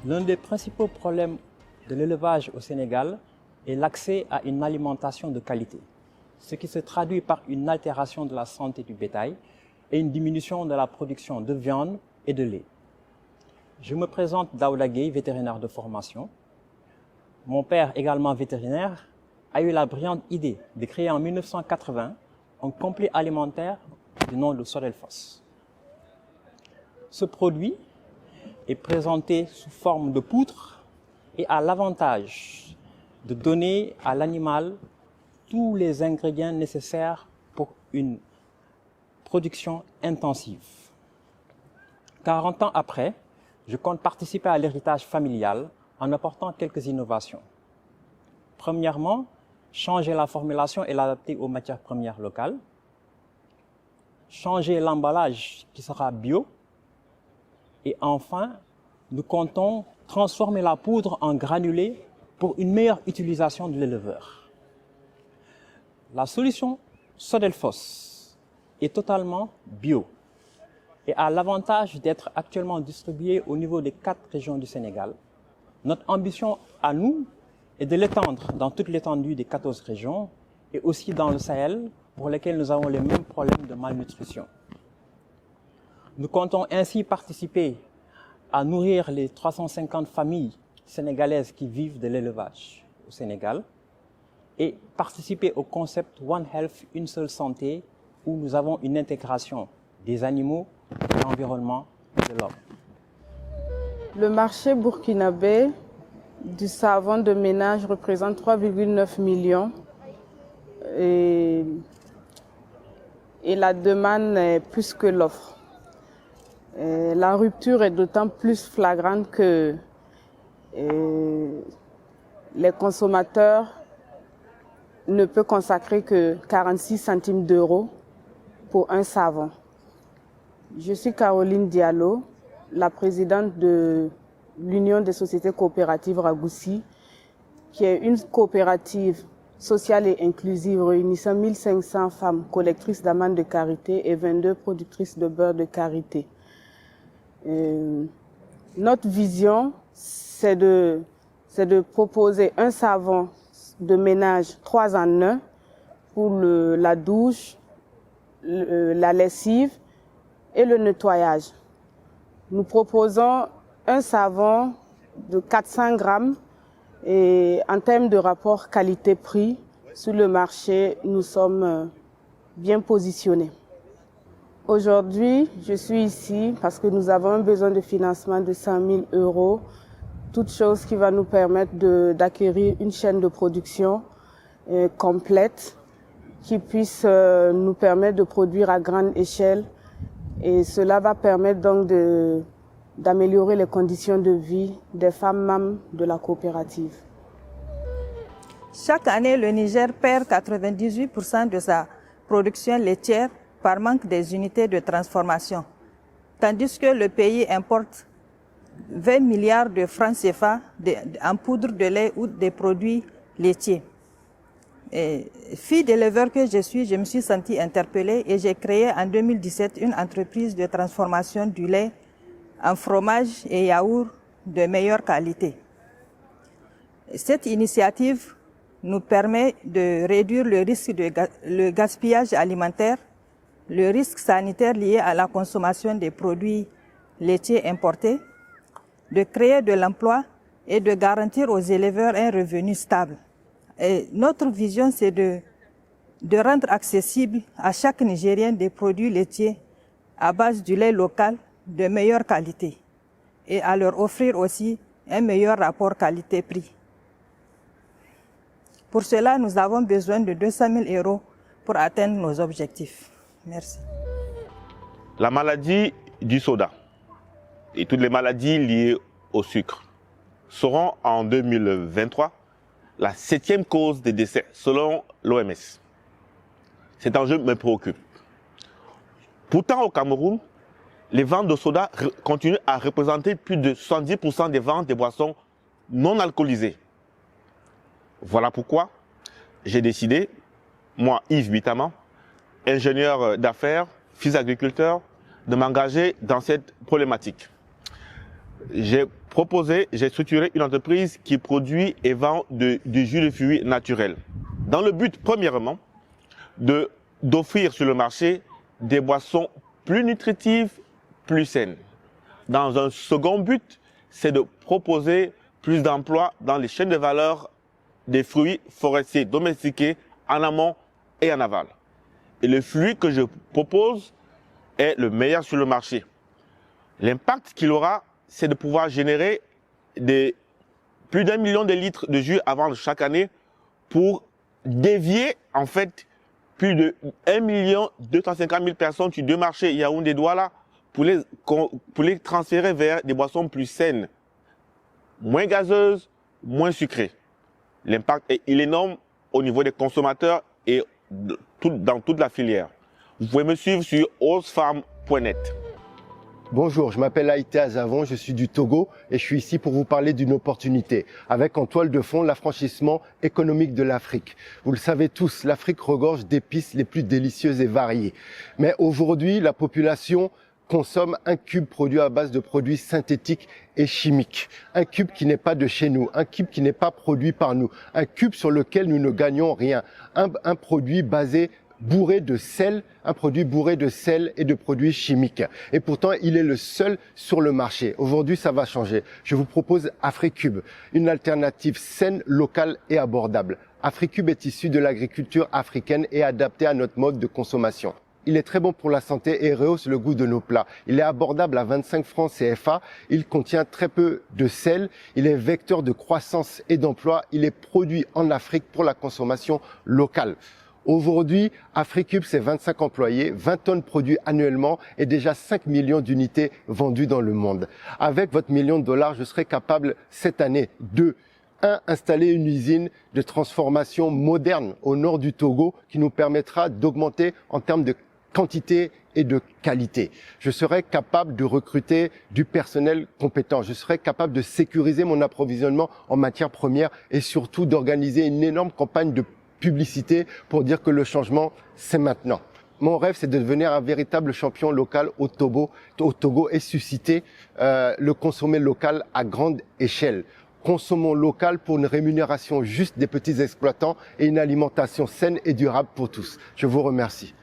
L'un des principaux problèmes de l'élevage au Sénégal est l'accès à une alimentation de qualité, ce qui se traduit par une altération de la santé du bétail et une diminution de la production de viande et de lait. Je me présente Daouda Gueye, vétérinaire de formation. Mon père, également vétérinaire, a eu la brillante idée de créer en 1980 un complément alimentaire du nom de Sodelfos. Ce produit est présenté sous forme de poudre et a l'avantage de donner à l'animal tous les ingrédients nécessaires pour une production intensive. 40 ans après, je compte participer à l'héritage familial en apportant quelques innovations. Premièrement, changer la formulation et l'adapter aux matières premières locales. Changer l'emballage qui sera bio. Et enfin, nous comptons transformer la poudre en granulés pour une meilleure utilisation de l'éleveur. La solution Sodelfos est totalement bio et a l'avantage d'être actuellement distribuée au niveau des 4 régions du Sénégal. Notre ambition à nous est de l'étendre dans toute l'étendue des 14 régions et aussi dans le Sahel, pour lesquels nous avons les mêmes problèmes de malnutrition. Nous comptons ainsi participer à nourrir les 350 familles sénégalaises qui vivent de l'élevage au Sénégal et participer au concept One Health, une seule santé, où nous avons une intégration des animaux, de l'environnement et de l'homme. Le marché burkinabé du savon de ménage représente 3,9 millions et la demande est plus que l'offre. La rupture est d'autant plus flagrante que les consommateurs ne peuvent consacrer que 46 centimes d'euros pour un savon. Je suis Caroline Diallo, la présidente de l'Union des sociétés coopératives Ragoussi, qui est une coopérative sociale et inclusive réunissant 1500 femmes collectrices d'amandes de karité et 22 productrices de beurre de karité. Notre vision, c'est de proposer un savon de ménage 3 en 1 pour la douche, la lessive et le nettoyage. Nous proposons un savon de 400 grammes et en termes de rapport qualité-prix, sur le marché, nous sommes bien positionnés. Aujourd'hui, je suis ici parce que nous avons un besoin de financement de 100 000 euros, toute chose qui va nous permettre d'acquérir une chaîne de production complète qui puisse nous permettre de produire à grande échelle, et cela va permettre donc d'améliorer les conditions de vie des femmes membres de la coopérative. Chaque année, le Niger perd 98% de sa production laitière par manque des unités de transformation, tandis que le pays importe 20 milliards de francs CFA en poudre de lait ou des produits laitiers. Et, fille d'éleveur que je suis, je me suis sentie interpellée et j'ai créé en 2017 une entreprise de transformation du lait en fromage et yaourt de meilleure qualité. Cette initiative nous permet de réduire le risque le gaspillage alimentaire, le risque sanitaire lié à la consommation des produits laitiers importés, de créer de l'emploi et de garantir aux éleveurs un revenu stable. Et notre vision, c'est de rendre accessible à chaque Nigérien des produits laitiers à base du lait local de meilleure qualité et à leur offrir aussi un meilleur rapport qualité-prix. Pour cela, nous avons besoin de 200 000 euros pour atteindre nos objectifs. Merci. La maladie du soda et toutes les maladies liées au sucre seront en 2023 la 7e cause de décès selon l'OMS. Cet enjeu me préoccupe. Pourtant, au Cameroun, les ventes de soda continuent à représenter plus de 70% des ventes des boissons non alcoolisées. Voilà pourquoi j'ai décidé, moi Yves Bitama, ingénieur d'affaires, fils d'agriculteur, de m'engager dans cette problématique. J'ai proposé, j'ai structuré une entreprise qui produit et vend du jus de fruits naturel. Dans le but, premièrement, d'offrir sur le marché des boissons plus nutritives, plus saines. Dans un second but, c'est de proposer plus d'emplois dans les chaînes de valeur des fruits forestiers domestiqués en amont et en aval. Et le fruit que je propose est le meilleur sur le marché. L'impact qu'il aura, c'est de pouvoir générer plus d'1 million de litres de jus à vendre chaque année pour dévier en fait plus de 1 250 000 personnes sur 2 marchés Yaoundé-Douala pour les transférer vers des boissons plus saines, moins gazeuses, moins sucrées. L'impact est énorme au niveau des consommateurs et dans toute la filière. Vous pouvez me suivre sur osefarm.net. Bonjour, je m'appelle Haïté Azavon, je suis du Togo et je suis ici pour vous parler d'une opportunité, avec en toile de fond l'affranchissement économique de l'Afrique. Vous le savez tous, l'Afrique regorge d'épices les plus délicieuses et variées. Mais aujourd'hui, la population consomme un cube produit à base de produits synthétiques et chimiques. Un cube qui n'est pas de chez nous, un cube qui n'est pas produit par nous, un cube sur lequel nous ne gagnons rien, un produit bourré de sel, un produit bourré de sel et de produits chimiques. Et pourtant, il est le seul sur le marché. Aujourd'hui, ça va changer. Je vous propose AfriCube, une alternative saine, locale et abordable. AfriCube est issu de l'agriculture africaine et adapté à notre mode de consommation. Il est très bon pour la santé et rehausse le goût de nos plats. Il est abordable à 25 francs CFA. Il contient très peu de sel. Il est vecteur de croissance et d'emploi. Il est produit en Afrique pour la consommation locale. Aujourd'hui, AfriCube, c'est 25 employés, 20 tonnes produits annuellement et déjà 5 millions d'unités vendues dans le monde. Avec votre $1 million, je serai capable cette année de installer une usine de transformation moderne au nord du Togo qui nous permettra d'augmenter en termes de quantité et de qualité. Je serai capable de recruter du personnel compétent. Je serai capable de sécuriser mon approvisionnement en matières premières et surtout d'organiser une énorme campagne de publicité pour dire que le changement, c'est maintenant. Mon rêve, c'est de devenir un véritable champion local au Togo et susciter le consommer local à grande échelle. Consommons local pour une rémunération juste des petits exploitants et une alimentation saine et durable pour tous. Je vous remercie.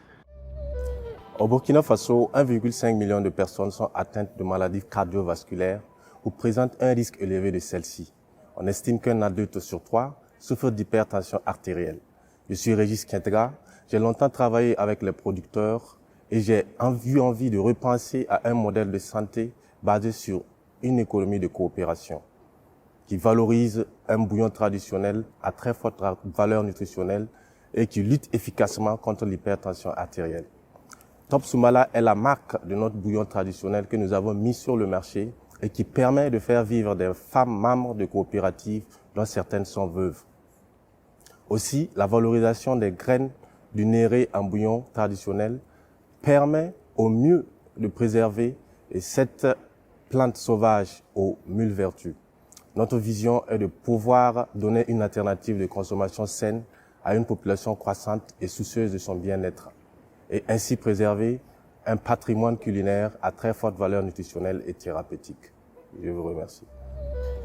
Au Burkina Faso, 1,5 million de personnes sont atteintes de maladies cardiovasculaires ou présentent un risque élevé de celles-ci. On estime qu'un adulte sur 3 souffre d'hypertension artérielle. Je suis Régis Quintra, j'ai longtemps travaillé avec les producteurs et j'ai eu envie de repenser à un modèle de santé basé sur une économie de coopération qui valorise un bouillon traditionnel à très forte valeur nutritionnelle et qui lutte efficacement contre l'hypertension artérielle. Top Soumala est la marque de notre bouillon traditionnel que nous avons mis sur le marché et qui permet de faire vivre des femmes membres de coopératives dont certaines sont veuves. Aussi, la valorisation des graines du néré en bouillon traditionnel permet au mieux de préserver cette plante sauvage aux mille vertus. Notre vision est de pouvoir donner une alternative de consommation saine à une population croissante et soucieuse de son bien-être et ainsi préserver un patrimoine culinaire à très forte valeur nutritionnelle et thérapeutique. Je vous remercie.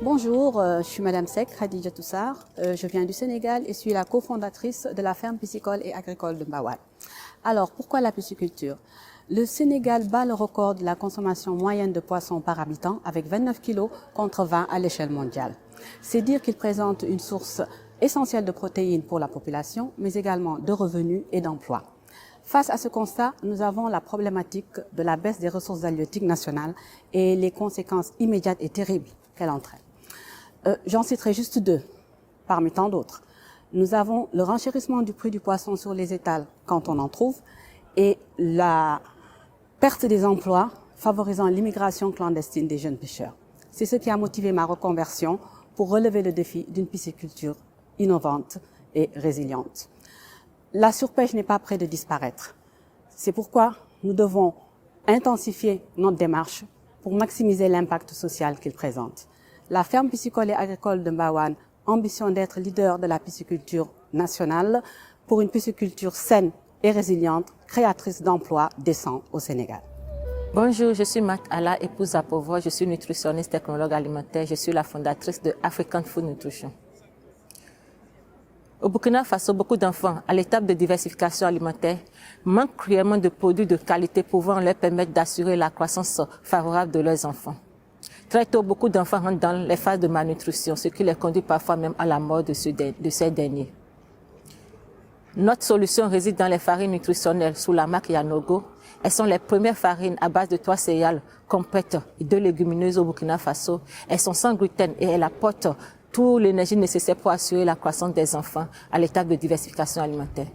Bonjour, je suis Madame Sek, Khadija Toussar. Je viens du Sénégal et suis la cofondatrice de la ferme piscicole et agricole de Mbawal. Alors, pourquoi la pisciculture? Le Sénégal bat le record de la consommation moyenne de poissons par habitant avec 29 kg contre 20 à l'échelle mondiale. C'est dire qu'il présente une source essentielle de protéines pour la population, mais également de revenus et d'emplois. Face à ce constat, nous avons la problématique de la baisse des ressources halieutiques nationales et les conséquences immédiates et terribles qu'elle entraîne. J'en citerai juste 2, parmi tant d'autres. Nous avons le renchérissement du prix du poisson sur les étals quand on en trouve et la perte des emplois favorisant l'immigration clandestine des jeunes pêcheurs. C'est ce qui a motivé ma reconversion pour relever le défi d'une pisciculture innovante et résiliente. La surpêche n'est pas près de disparaître. C'est pourquoi nous devons intensifier notre démarche pour maximiser l'impact social qu'il présente. La ferme piscicole et agricole de Mbawan ambitionne d'être leader de la pisciculture nationale pour une pisciculture saine et résiliente, créatrice d'emplois décents au Sénégal. Bonjour, je suis Mat Ala, épouse à Pauvre. Je suis nutritionniste technologue alimentaire. Je suis la fondatrice de African Food Nutrition. Au Burkina Faso, beaucoup d'enfants, à l'étape de diversification alimentaire, manquent cruellement de produits de qualité pouvant leur permettre d'assurer la croissance favorable de leurs enfants. Très tôt, beaucoup d'enfants rentrent dans les phases de malnutrition, ce qui les conduit parfois même à la mort de ces derniers. Notre solution réside dans les farines nutritionnelles sous la marque Yanogo. Elles sont les premières farines à base de 3 céréales complètes et 2 légumineuses au Burkina Faso. Elles sont sans gluten et elles apportent toute l'énergie nécessaire pour assurer la croissance des enfants à l'étape de diversification alimentaire.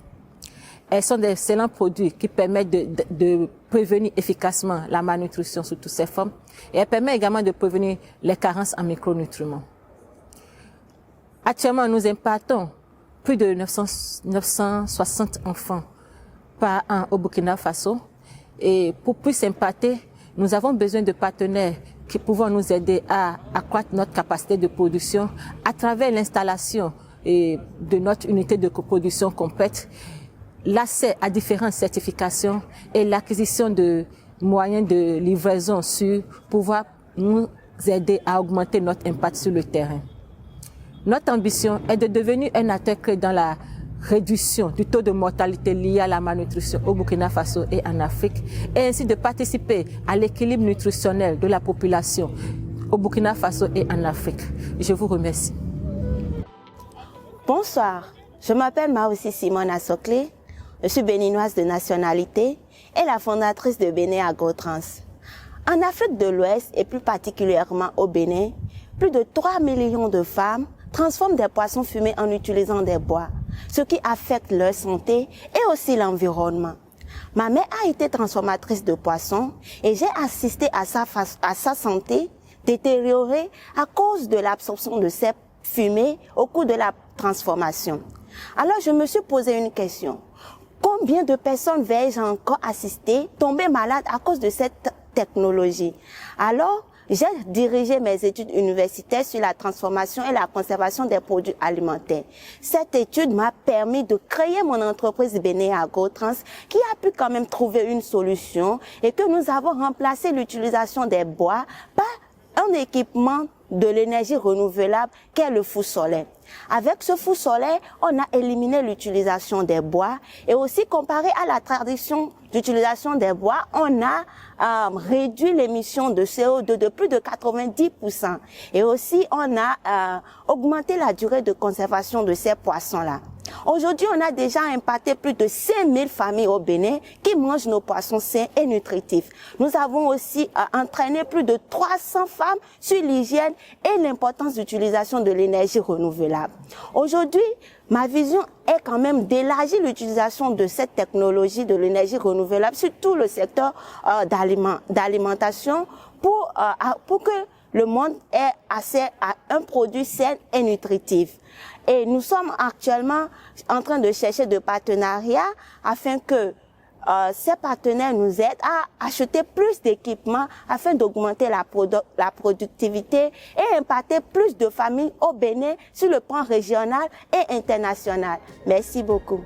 Elles sont d'excellents produits qui permettent de prévenir efficacement la malnutrition sous toutes ses formes et elles permettent également de prévenir les carences en micronutriments. Actuellement, nous impartons plus de 960 enfants par an au Burkina Faso. Et pour plus imparter, nous avons besoin de partenaires qui pouvons nous aider à accroître notre capacité de production à travers l'installation de notre unité de coproduction complète, l'accès à différentes certifications et l'acquisition de moyens de livraison sûrs pour pouvoir nous aider à augmenter notre impact sur le terrain. Notre ambition est de devenir un acteur clé dans la réduction du taux de mortalité lié à la malnutrition au Burkina Faso et en Afrique, et ainsi de participer à l'équilibre nutritionnel de la population au Burkina Faso et en Afrique. Je vous remercie. Bonsoir, je m'appelle Maoussi Simone Assoklé, je suis béninoise de nationalité et la fondatrice de Bénin Agrotrans. En Afrique de l'Ouest et plus particulièrement au Bénin, plus de 3 millions de femmes transforment des poissons fumés en utilisant des bois, ce qui affecte leur santé et aussi l'environnement. Ma mère a été transformatrice de poissons et j'ai assisté à sa santé détériorée à cause de l'absorption de ces fumées au cours de la transformation. Alors je me suis posé une question. Combien de personnes vais-je encore assister tomber malades à cause de cette technologie? Alors, j'ai dirigé mes études universitaires sur la transformation et la conservation des produits alimentaires. Cette étude m'a permis de créer mon entreprise Bénin Agrotrans qui a pu quand même trouver une solution et que nous avons remplacé l'utilisation des bois par un équipement de l'énergie renouvelable qu'est le four solaire. Avec ce four solaire, on a éliminé l'utilisation des bois et aussi comparé à la tradition d'utilisation des bois, on a réduit l'émission de CO2 de plus de 90%. Et aussi, on a augmenté la durée de conservation de ces poissons-là. Aujourd'hui, on a déjà impacté plus de 5000 familles au Bénin qui mangent nos poissons sains et nutritifs. Nous avons aussi entraîné plus de 300 femmes sur l'hygiène et l'importance d'utilisation de l'énergie renouvelable. Aujourd'hui, ma vision est quand même d'élargir l'utilisation de cette technologie de l'énergie renouvelable sur tout le secteur d'alimentation pour que le monde ait accès à un produit sain et nutritif. Et nous sommes actuellement en train de chercher des partenariats afin que ces partenaires nous aident à acheter plus d'équipements afin d'augmenter la productivité et impacter plus de familles au Bénin sur le plan régional et international. Merci beaucoup.